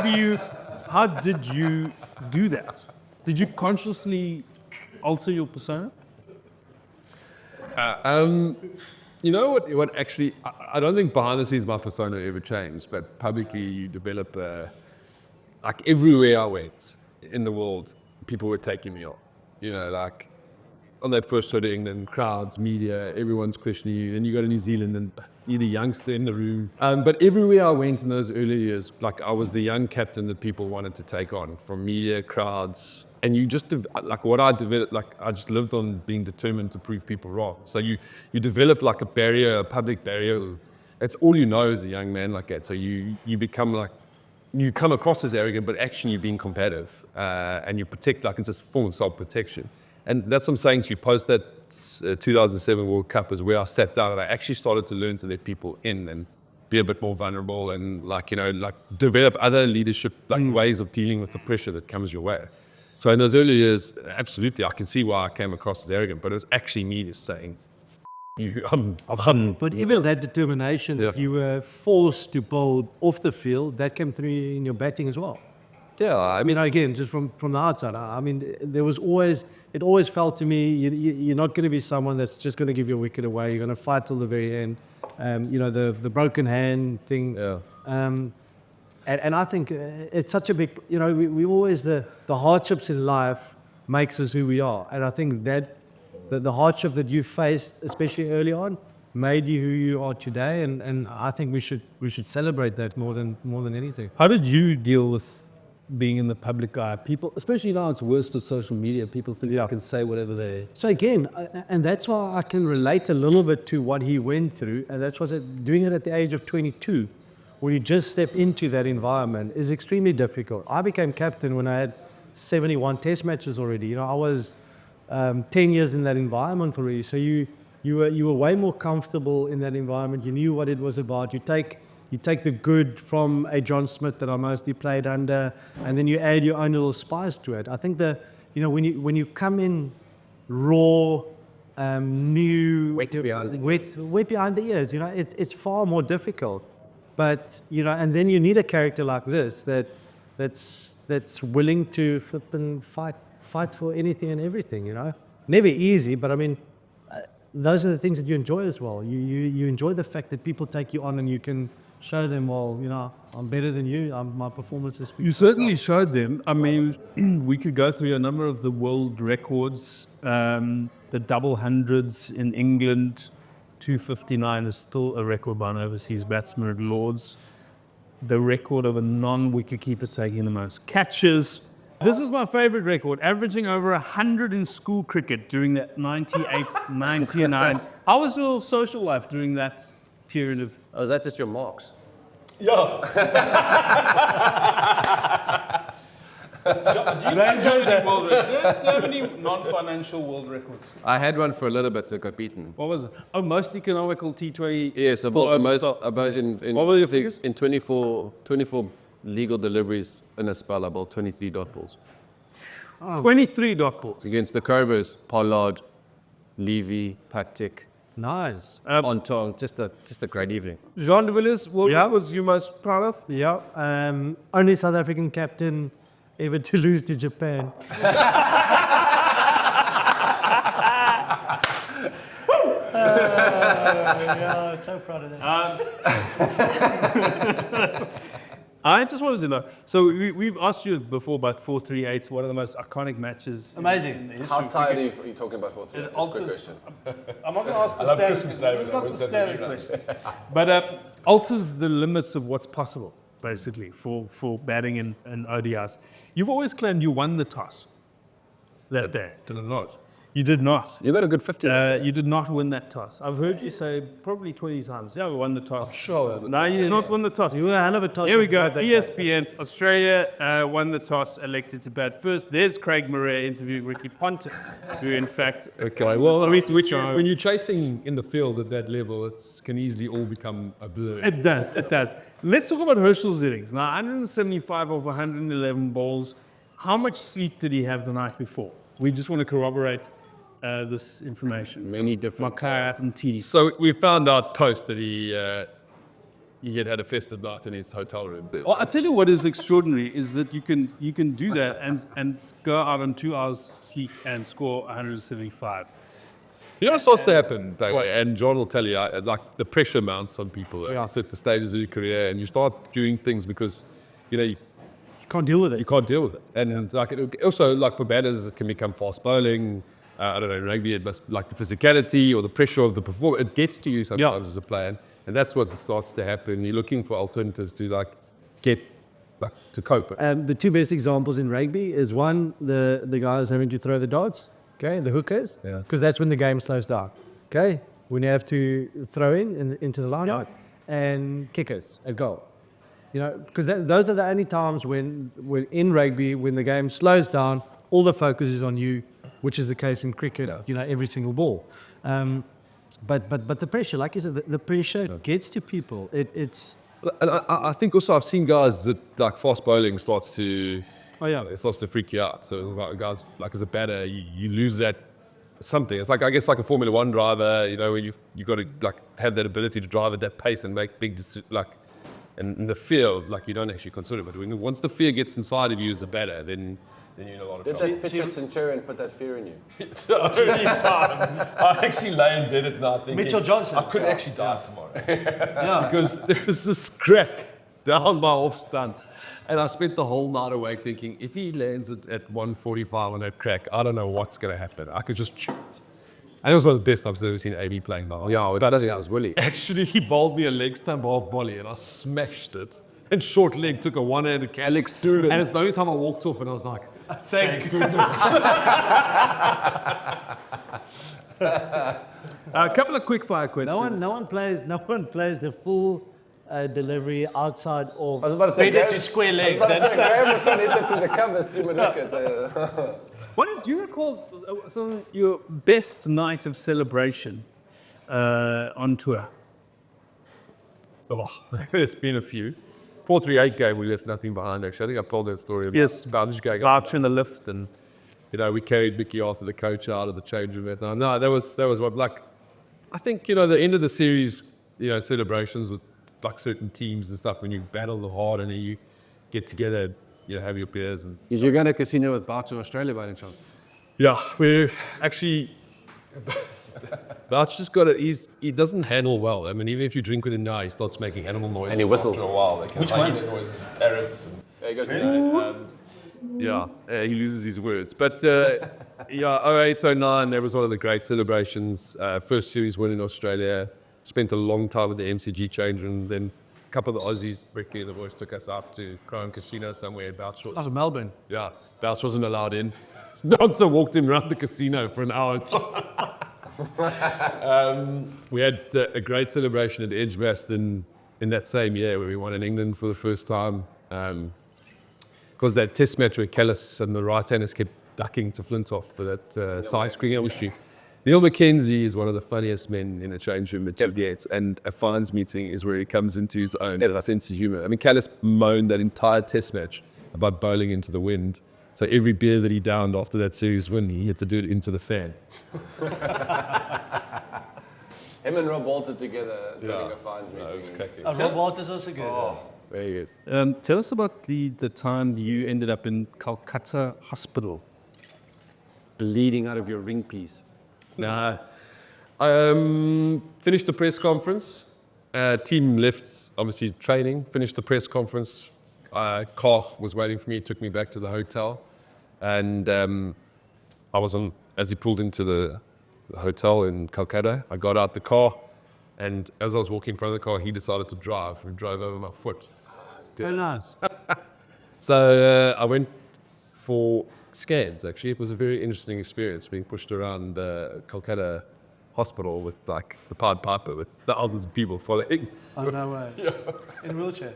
D: did you do that? Did you consciously alter your persona?
B: You know what actually, I don't think behind the scenes my persona ever changed, but publicly you develop like everywhere I went in the world, people were taking me on. Like on that first tour to England, crowds, media, everyone's questioning you. Then you go to New Zealand and you're the youngster in the room. But everywhere I went in those early years, like I was the young captain that people wanted to take on, from media, crowds. And you just, like what I developed, like I just lived on being determined to prove people wrong. So you develop like a barrier, a public barrier. It's all you know as a young man like that. So you become like, you come across as arrogant, but actually you're being combative. And you protect, like it's a form of self-protection. And that's what I'm saying to you, post that 2007 World Cup is where I sat down and I actually started to learn to let people in and be a bit more vulnerable and like develop other leadership ways of dealing with the pressure that comes your way. So in those early years, absolutely, I can see why I came across as arrogant, but it was actually me just saying,
C: But even that determination that you were forced to bowl off the field, that came through in your batting as well.
B: Yeah, I mean,
C: Again, just from the outside, I mean, there was always, it always felt to me, you're not going to be someone that's just going to give your wicket away. You're going to fight till the very end. You know, the broken hand thing.
B: Yeah.
C: And I think it's such a big, you know, we always, the hardships in life makes us who we are. And I think that the hardship that you faced, especially early on, made you who you are today. And I think we should celebrate that more than anything.
D: How did you deal with being in the public eye? People, especially now it's worse with social media, people think they can say whatever they...
C: So again, and that's why I can relate a little bit to what he went through. And that's why doing it at the age of 22, when you just step into that environment, is extremely difficult. I became captain when I had 71 test matches already. You know, I was 10 years in that environment already. So you were way more comfortable in that environment. You knew what it was about. You take the good from a John Smith that I mostly played under, and then you add your own little spice to it. I think when you come in raw, new,
E: Wet behind
C: the ears, you know, it's far more difficult. But you know, and then you need a character like this that's willing to flip and fight for anything and everything. You know, never easy, but I mean, those are the things that you enjoy as well. You enjoy the fact that people take you on and you can show them, well, you know, I'm better than you. My performance is.
D: You certainly showed them. I mean, we could go through a number of the world records. The double hundreds in England, 259 is still a record by an overseas batsman at Lords. The record of a non-wicketkeeper taking the most catches. This is my favorite record, averaging over 100 in school cricket during that 98, 99. How was your social life during that period of...
E: Oh, that's just your marks.
D: Do you have any non-financial world records?
E: I had one for a little bit, so it got beaten.
D: What was it? Oh, most economical T20.
E: Yes, about the most, about in
D: What were your figures?
E: In 24 legal deliveries in a spell, about 23 dot balls.
D: 23 dot balls.
E: Against the Cobras, Pollard, Levy, Patik,
C: Nice.
E: Ontong, just a great evening.
A: Jean de Villiers, what was you most proud of?
C: Yeah. Only South African captain ever to lose to Japan. Yeah, I'm so proud of that.
D: I just wanted to know. So we've asked you before about 438. One of the most iconic matches.
C: Amazing.
E: How tired are you talking about 4-3? Just a quick question.
D: I'm not going to ask the standard question. But alters the limits of what's possible, basically, for batting in ODIs. You've always claimed you won the toss that day.
B: Did it not?
D: You did not.
E: You got a good 50.
D: You did not win that toss. I've heard you say probably 20 times, yeah, we won the toss.
B: Sure.
D: No, you did not win the toss.
C: You were a hell of a toss.
D: Here we go. ESPN. Australia won the toss, elected to bat first. There's Craig Murray interviewing Ricky Ponting, who in fact...
B: Okay, well, I mean,
D: Which are-
B: when you're chasing in the field at that level, it can easily all become a blur.
D: It does. Let's talk about Herschel's innings. Now, 175 of 111 balls. How much sleep did he have the night before? We just want to corroborate this information.
E: Many different.
D: Maclaren and TD.
B: So we found out post that he had a festive night in his hotel room.
D: Well, I tell you what is extraordinary is that you can do that and go out on 2 hours sleep and score 175.
B: You know what starts to happen, and John will tell you, like the pressure mounts on people at certain stages of your career, and you start doing things because, you know, you
C: can't deal with it.
B: You can't deal with it. And like also, like for batters, it can become fast bowling. I don't know, in rugby, it must like the physicality or the pressure of the performance. It gets to you sometimes as a player, and that's what starts to happen. You're looking for alternatives to like get like to cope.
C: The two best examples in rugby is one, the guys having to throw the darts, okay, the hookers, because that's when the game slows down, okay, when you have to throw into the line, and kickers at goal. You know, because those are the only times when in rugby, when the game slows down, all the focus is on you, which is the case in cricket, you know, every single ball. But the pressure, like you said, the pressure gets to people. It's...
B: And I think also I've seen guys that like fast bowling starts to, it starts to freak you out. So like guys, like as a batter, you lose that something. It's like, I guess like a Formula One driver, you know, when you got to like have that ability to drive at that pace and make big like, and in the field, like you don't actually consider it. But once the fear gets inside of you as a batter, then then you're in a lot of
E: Did
B: trouble.
E: that pitch at Centurion put that fear in you?
B: It's the only time I actually lay in bed at night thinking,
C: Mitchell Johnson.
B: I could actually die tomorrow.
C: Yeah.
B: Because there was this crack down my off stunt. And I spent the whole night awake thinking, if he lands at 145 on that crack, I don't know what's going to happen. I could just shoot. And it was one of the best I've ever seen AB playing now.
E: Yeah, that doesn't was Willie.
B: Actually, he bowled me a leg stump half volley and I smashed it. And short leg took a one-handed catch.
E: Alex Durden.
B: And it's the only time I walked off and I was like, thank goodness.
D: A couple of quick fire questions.
C: No one plays the full delivery outside of.
E: I was about to say,
C: Better to square leg.
E: Graeme was trying to hit it through the covers through my wicket.
D: What do you recall your best night of celebration on tour?
B: Oh, there's been a few. 438 game, we left nothing behind actually. I think I've told that story about this guy.
D: Voucher in the lift and
B: We carried Mickey after the coach out of the change room that night. No, that was what, like, I think, the end of the series, celebrations with like certain teams and stuff, when you battle the hard and then you get together, have your beers. And
E: Is you going to casino with Bouts in Australia by any chance?
B: yeah, we're actually, Bouch just got it, he doesn't handle well. I mean, even if you drink with him now, he starts making animal noises.
E: And he whistles.
B: After a while. Which ones? Noises, parrots. And,
E: There you go.
B: he loses his words. But 08, 09, that was one of the great celebrations. First series win in Australia. Spent a long time at the MCG change room. Then a couple of the Aussies, Ricky and the boys, took us out to Crown Casino somewhere. Bouch was,
C: Melbourne.
B: yeah, Bouch wasn't allowed in. Sponsor walked him around the casino for an hour. We had a great celebration at Edgbaston in that same year where we won in England for the first time. Because that test match where Callis and the right-handers kept ducking to Flintoff for that size screen issue. Neil McKenzie is one of the funniest men in a change room at Villiers, and a fines meeting is where he comes into his own sense of humour. I mean, Callis moaned that entire test match about bowling into the wind. So every beer that he downed after that series win, he had to do it into the fan.
E: Him and Rob Walter together running a fines meeting.
C: Rob Walters also good.
E: Oh, very good.
D: tell us about the time you ended up in Calcutta Hospital.
E: Bleeding out of your ring piece.
B: Nah, I finished the press conference. Team left, obviously training. Finished the press conference. Car was waiting for me. Took me back to the hotel, and I was on as he pulled into the hotel in Calcutta. I got out the car, and as I was walking in front of the car, he decided to drive and drove over my foot.
C: Very nice.
B: So I went for scans, actually. It was a very interesting experience being pushed around Calcutta Hospital with like the Pied Piper with thousands of people following.
C: Oh, no way. In a wheelchair.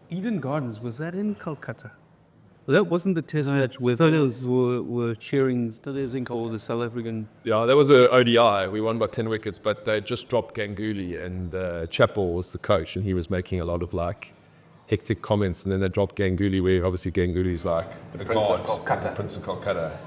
D: Eden Gardens, was that in Calcutta? That wasn't the test match where those were cheering for the South African.
B: Yeah, that was a ODI. We won by 10 wickets, but they just dropped Ganguly, and Chappell was the coach, and he was making a lot of like hectic comments, and then they dropped Ganguly, where obviously Ganguly's like the
E: Prince of Kolkata.
B: Prince of Kolkata.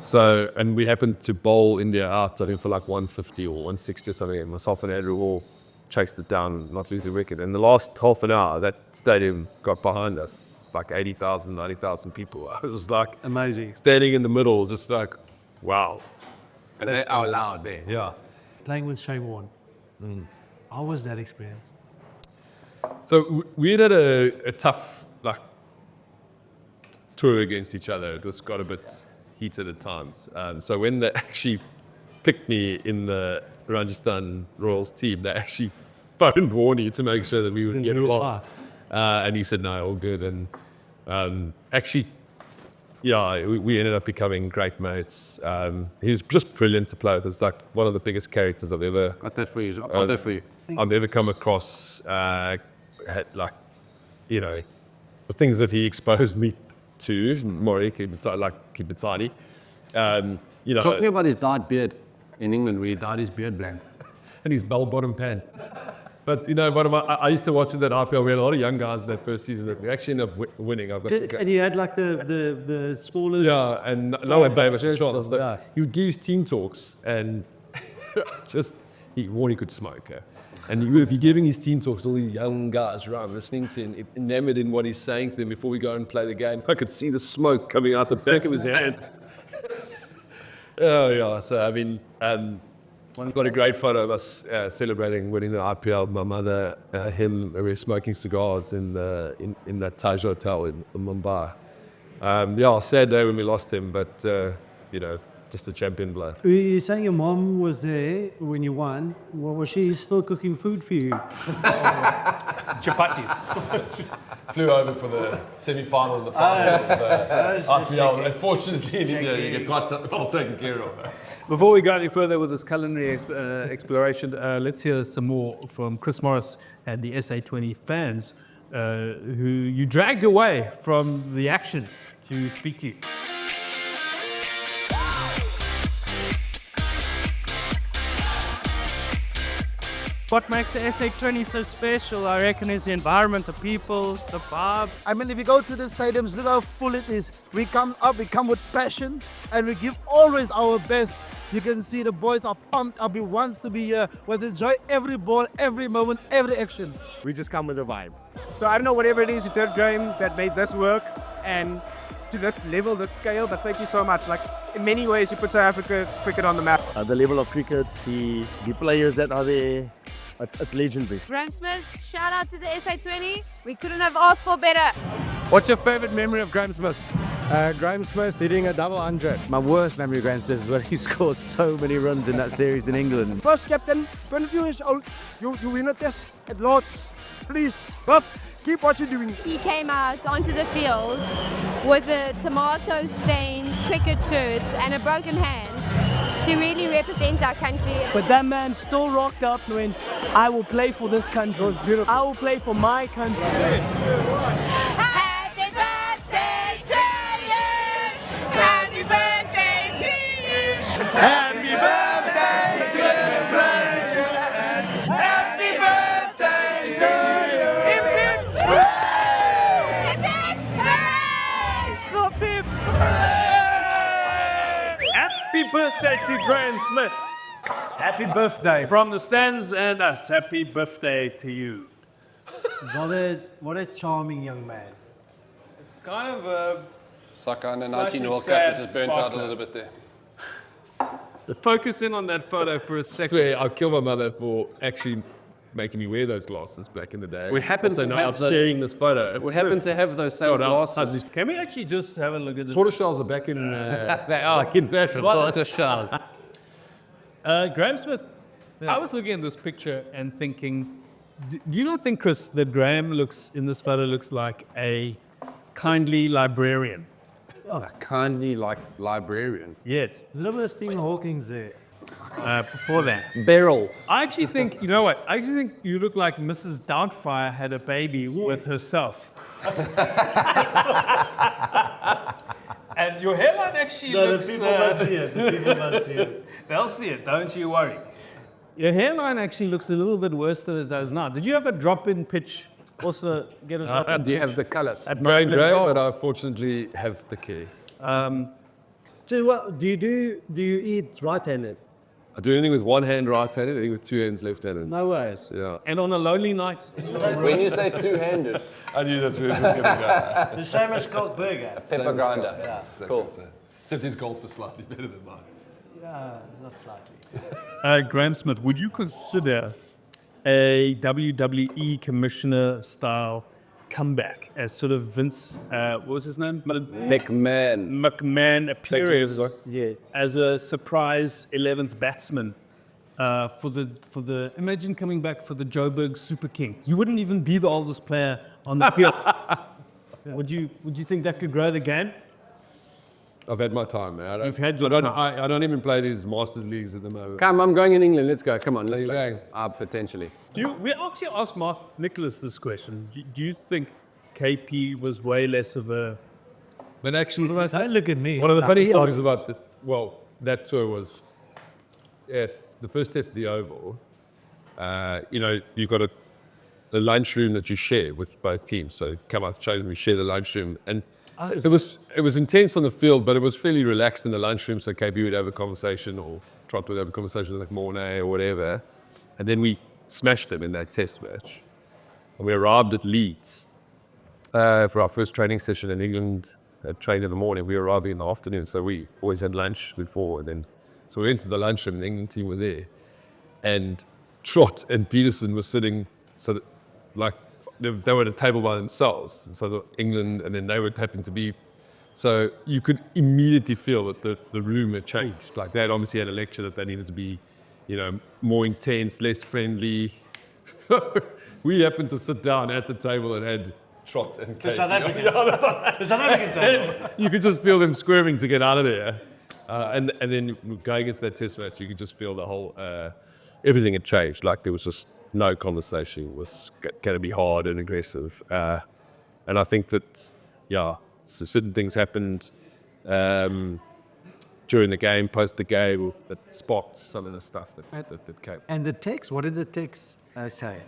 B: So, and we happened to bowl India out, I think, for like 150 or 160 or something, and myself and Andrew all chased it down, not losing a wicket. In the last half an hour, that stadium got behind us, like 80,000, 90,000 people. I was like,
C: Amazing.
B: standing in the middle, just like, wow. And they're out loud there, yeah.
C: Playing with Shane Warne. How was that experience?
B: So we had a tough like tour against each other. It was got a bit heated at times. So when they actually picked me in the Rajasthan Royals team, they actually phoned Warney to make sure that we would get along. And he said, no, all good. And actually, yeah, we ended up becoming great mates. He was just brilliant to play with. It's like one of the biggest characters I've ever...
E: Got that for you. Got that for you.
B: I've ever come across, had like, you know, the things that he exposed me to, Maury, keep it tidy. You know,
E: Talking about his dyed beard in England, where he dyed his beard black.
B: and his bell-bottom pants. But, you know, I used to watch it at IPL. We had a lot of young guys that first season that we actually ended up winning.
C: And you had like the smallest...
B: Yeah, and no one played much chance. But he would give his team talks, and just, Warney could smoke. And if you're giving his team talks, all these young guys around listening to him, enamored in what he's saying to them before we go and play the game. I could see the smoke coming out the back of his hand. Oh, yeah. So, I mean, I've got a great photo of us celebrating winning the IPL. My mother, him, we were smoking cigars in that Taj Hotel in Mumbai. Yeah, sad day when we lost him, but, you know, just a champion blood.
C: You're saying your mom was there when you won. Well, was she still cooking food for you?
B: Chapatis. Flew over for the semi-final and the final of IPL. Unfortunately, in India, you get quite well taken care of.
D: Before we go any further with this culinary exploration, let's hear some more from Chris Morris and the SA20 fans who you dragged away from the action to speak to you.
I: What makes the SA20 so special, I reckon, is the environment, the people, the vibe.
J: I mean, if you go to the stadiums, look how full it is. We come with passion, and we give always our best. You can see the boys are pumped up. He wants to be here. We enjoy every ball, every moment, every action.
K: We just come with a vibe. So I don't know whatever it is you did, Graeme, that made this work and to this level, this scale, but thank you so much. Like, in many ways, you put South Africa cricket on the map.
J: The level of cricket, the players that are there, it's legendary.
L: Graeme Smith, shout out to the SA20. We couldn't have asked for better.
K: What's your favorite memory of Graeme Smith?
M: Graeme Smith hitting a double 100. My worst memory of Graeme Smith is when he scored so many runs in that series in England.
K: First captain, 20 years old, you win a test at Lords. Please, Buff, keep what you're doing.
L: He came out onto the field with a tomato-stained cricket shirt and a broken hand to really represent our country.
I: But that man still rocked up and went, I will play for this country. It was beautiful. I will play for my country.
L: Happy birthday to you! Happy birthday to you!
K: Happy birthday, good friends! Happy birthday to you! Hip hip!
L: Hip hip!
A: Happy birthday to Graeme Smith.
D: Happy birthday from the stands and us. Happy birthday to you.
C: What a charming young man.
D: It's kind of a
E: Soccer under
D: Slightly
E: 19 World
D: sad
E: Cup, it just burnt out a
D: sparkler.
E: little bit there.
D: focus in on that photo for a
B: I
D: second.
B: swear, I'll kill my mother for actually making me wear those glasses back in the day.
E: We happen
B: So
E: to
B: now
E: have
B: I'm
E: those-
B: sharing this photo.
E: We happen to have those same glasses.
D: Can we actually just have a look at this?
B: Tortoiseshells are back in. They are in fashion.
E: Tortoiseshells.
D: Graeme Smith, I was looking at this picture and thinking, do you not think, Chris, that Graeme looks, in this photo, looks like a kindly librarian?
E: A kindly like librarian.
D: Yes.
C: A little bit of Stephen Hawking's there.
D: Before that.
E: Beryl.
D: I actually think, you know what? I actually think you look like Mrs. Doubtfire had a baby with herself. And your hairline actually looks...
C: The people must see it. The people must see it.
D: They'll see it, don't you worry. Your hairline actually looks a little bit worse than it does now. Did you have a drop-in pitch? Also get a drop-in
E: Do you
D: pitch?
E: have the colors?
B: At Brian Gray, but I fortunately have the key.
C: So what do you eat right-handed?
B: I do anything with one hand right-handed, anything with two hands left-handed.
C: No ways.
B: Yeah.
D: And on a lonely night?
E: When you say two-handed,
B: I knew that's where it was going to
C: The same as Scott Burger.
E: pepper grinder.
B: go.
E: Cool.
B: Except his golf is slightly better than mine.
C: Yeah, not slightly.
D: Graeme Smith, would you consider a WWE commissioner style comeback as sort of Vince, what was his name? McMahon appears as a surprise 11th batsman for the imagine coming back for the Joburg Super Kings. You wouldn't even be the oldest player on the field. Would you think that could grow the game?
B: I've had my time, man.
D: You've had your time.
B: I don't even play these Masters Leagues at the moment.
E: Come, I'm going in England. Let's go. Come on, let's
B: Are you
E: play.
B: going?
E: Potentially.
D: We actually asked Mark Nicholas this question. Do you think KP was way less of a...
B: But actually,
C: Don't look at me.
B: one of the funny stories about that tour was at the first test of the Oval. You've got a lunchroom that you share with both teams. So come out, show them, we share the lunchroom, and it was intense on the field, but it was fairly relaxed in the lunchroom. So KP would have a conversation, or Trot would have a conversation with like Mornay or whatever, and then we smashed them in that test match. And we arrived at Leeds for our first training session in England. Trained in the morning, we were arriving in the afternoon, so we always had lunch before. And then, so we went to the lunchroom, and the England team were there. And Trott and Peterson were sitting, so that, like, they were at a table by themselves. So the England, and then they would happen to be. So you could immediately feel that the room had changed. Like, they had obviously had a lecture that they needed to be, more intense, less friendly. We happened to sit down at the table that had Trott and Kate.
N: The South African table.
B: You could just feel them squirming to get out of there. And then going into that test match, you could just feel the whole, everything had changed. Like, there was just no conversation. It was going to be hard and aggressive. And I think that, so certain things happened during the game, post the game, that sparked some of the stuff that came.
C: And the text, what did the text say?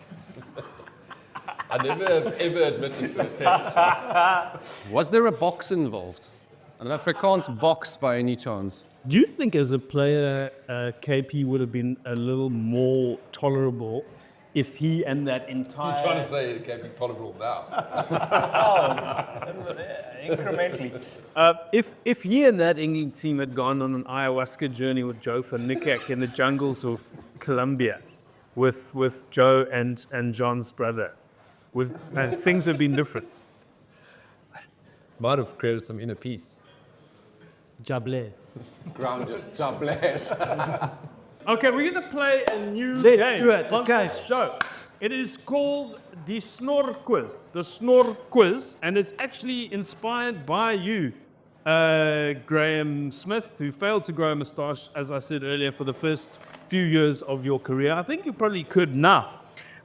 B: I never have ever admitted to the text.
E: Was there a box involved? An Afrikaans box by any chance?
D: Do you think as a player, KP would have been a little more tolerable if he and that entire...
B: You're trying to say KP's tolerable now.
D: Incrementally. If he and that England team had gone on an ayahuasca journey with Joe van Niekerk in the jungles of Colombia with Joe and John's brother, things have been different.
B: Might have created some inner peace.
C: Jablets.
E: Ground just jablets.
A: Okay, we're going to play a new
C: Let's
A: game
C: do it,
A: on
C: okay.
A: this show. It is called the Snore Quiz. The Snore Quiz, and it's actually inspired by you, Graeme Smith, who failed to grow a moustache, as I said earlier, for the first few years of your career. I think you probably could now.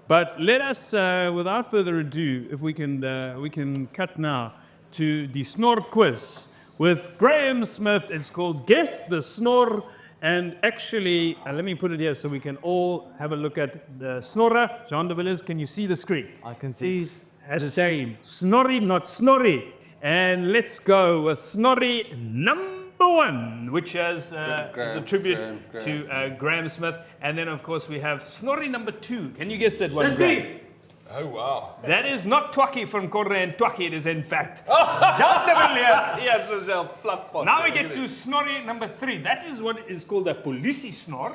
A: But let us, without further ado, if we can cut now to the Snore Quiz with Graeme Smith. It's called Guess the Snore. And actually, let me put it here so we can all have a look at the snorer. Jean de Villiers, can you see the screen?
C: I can see.
A: Has the same. Snorri, not Snorri. And let's go with Snorri number one, which is a tribute to Graeme Smith. And then, of course, we have Snorri number two. Can you guess that one?
N: That's me.
B: Oh, wow.
A: That is not Twakkie from Corre and Twakkie. It is, in fact, Jean de Villiers.
B: Yes, it's a fluff pot.
A: Now we get to Snorri number three. That is what is called a politie snor.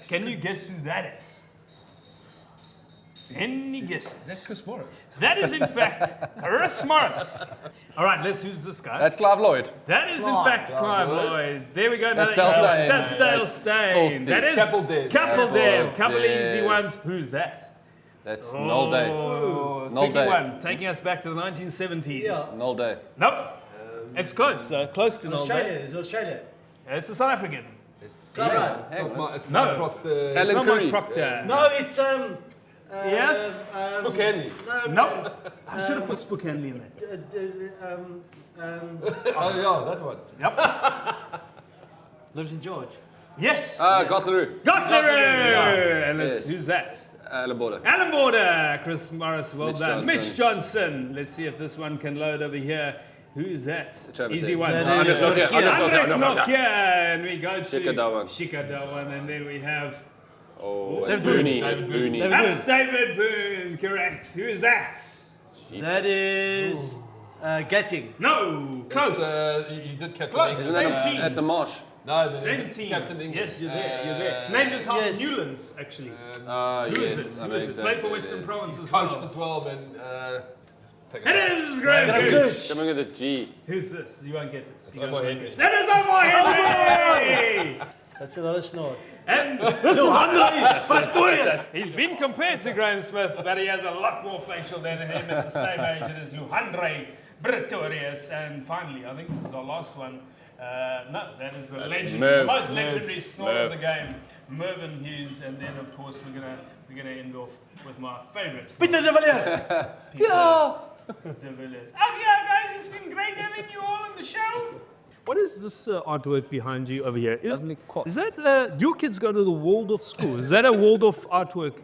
A: Can you guess who that is? Any guesses?
B: That's Chris Morris.
A: That is, in fact, Chris Morris. All right, who's this guy?
E: That's Clive Lloyd.
A: That is, in fact, Clive Lloyd. There we go.
E: That's Dale Steyn.
A: That's Dale Steyn. That is Kappeldev. Couple of easy ones. Who's that?
E: That's Nolde.
A: Tricky one. Taking us back to the 1970s.
E: Yeah. Nolde.
A: Nope. It's close. Close to Nolde.
N: Australia. It's Australia.
A: It's a South African.
B: It's not Proctor.
E: Alan Curry.
A: Proctor.
N: No, it's
A: Yes?
B: Spokane.
A: No. I should have put Spokane in there.
B: Oh, yeah, that one.
A: Yep.
N: lives in George.
A: Yes.
E: Gotleru.
A: Gotleru. And
E: Yes.
A: who's that?
E: Alan Border.
A: Alan Border. Chris Morris, well
E: Mitch
A: done.
E: Johnson.
A: Mitch Johnson. Let's see if this one can load over here. Who's that?
E: Travis
A: Easy
E: Head.
A: one.
N: That is
E: Nokia.
A: Andrek Nokia. And we go to
E: Shikadawan.
A: Shikadawan. And then we have...
E: Oh,
N: David
E: Booney.
N: Boone.
E: That's Booney.
N: David
A: That's David Boone. Correct. Who is that?
N: That is Getting.
A: No. Close.
B: You did Captain
A: Close.
B: English.
A: Same team.
E: That's a marsh.
B: No,
A: Same team.
B: Captain English.
A: Yes, you're there. You're there. Named as House
N: yes.
A: Newlands, actually. Who
E: Yes.
A: is it?
E: I
A: Who
E: know
A: is it?
E: exactly
A: Played for
E: who it
A: Western
E: is.
A: Province as
B: Coached
A: well.
B: as well, and
A: It is Graham
N: Graham
A: Gooch.
N: Gooch.
E: Something with a G.
A: Who's this? You won't get this.
B: It's Omar Henry.
A: That is Omar Henry!
N: That's another snort.
A: And
N: Victories.
A: he's been compared to Graeme Smith, but he has a lot more facial than him at the same age. It is Luhandre Pretorius. And finally, I think this is our last one. No, that is the
E: Merv.
A: most legendary snore of
E: Merv.
A: the game, Mervyn Hughes. And then, of course, we're gonna end off with my favourite.
N: Peter de Villiers.
A: De Villiers. Oh yeah, guys, it's been great having you all on the show.
D: What is this artwork behind you over here? Is
E: Lovely quote.
D: that, do your kids go to the Waldorf school? Is that a Waldorf artwork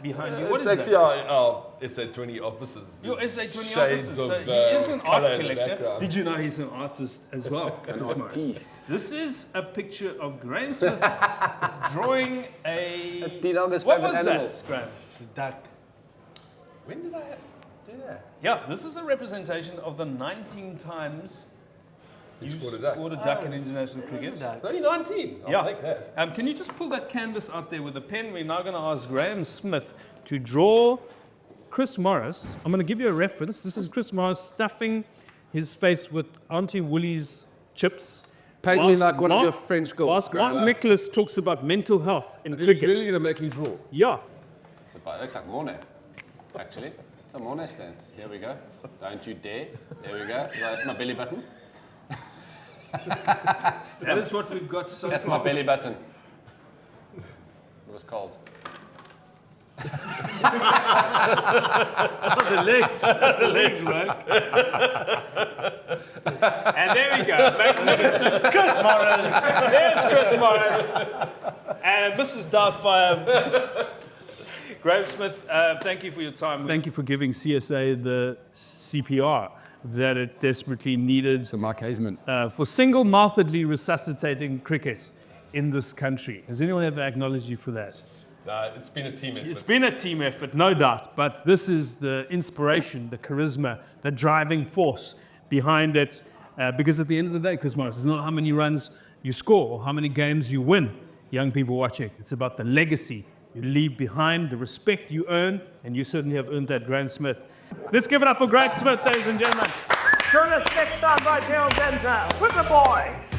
A: behind you. What is
B: It's actually
A: that?
B: our SA20 officers.
A: Your
B: There's
A: SA20
B: shades
A: officer. So
B: of,
A: he is an
B: colour
A: art
B: in the
A: collector.
B: background.
A: Did you know he's an artist as well?
E: An artiste.
A: This is a picture of Graeme Smith drawing a.
E: That's D-Dogger's
A: What
E: favourite
A: was
E: animal.
A: that, Graeme?
N: It's a duck.
E: When did I do that?
A: Yeah, this is a representation of the 19 times you
B: scored a duck.
A: duck in international cricket.
E: Only 19. I'll take that.
A: Can you just pull that canvas out there with a pen? We're now going to ask Graeme Smith to draw Chris Morris. I'm going to give you a reference. This is Chris Morris stuffing his face with Auntie Woolie's chips.
E: Paint me like one of your French girls.
A: Whilst Mark Nicholas talks about mental health in
B: You're
A: cricket.
B: really going to make me draw?
A: Yeah.
E: It looks like Morne, actually. It's a Morne stance. Here we go. Don't you dare. There we go. So that's my belly button.
A: That is what we've got so
E: That's
A: far.
E: my belly button. It was cold.
N: The legs work.
A: And there we go. Magnificent Chris Morris. There's Chris Morris. And Mrs. Doubtfire. Graeme Smith, thank you for your time. Thank you for giving CSA the CPR that it desperately needed.
O: So Mark Hazeman.
A: For single-mouthedly resuscitating cricket in this country. Has anyone ever acknowledged you for that?
B: It's been a team effort.
A: It's been a team effort, no doubt, but this is the inspiration, the charisma, the driving force behind it. Because at the end of the day, Chris Morris, it's not how many runs you score or how many games you win, young people watching. It's about the legacy you leave behind, the respect you earn, and you certainly have earned that, Graeme Smith. Let's give it up for Graeme Smith, ladies and gentlemen.
I: Join us next time right here on Banter with the boys.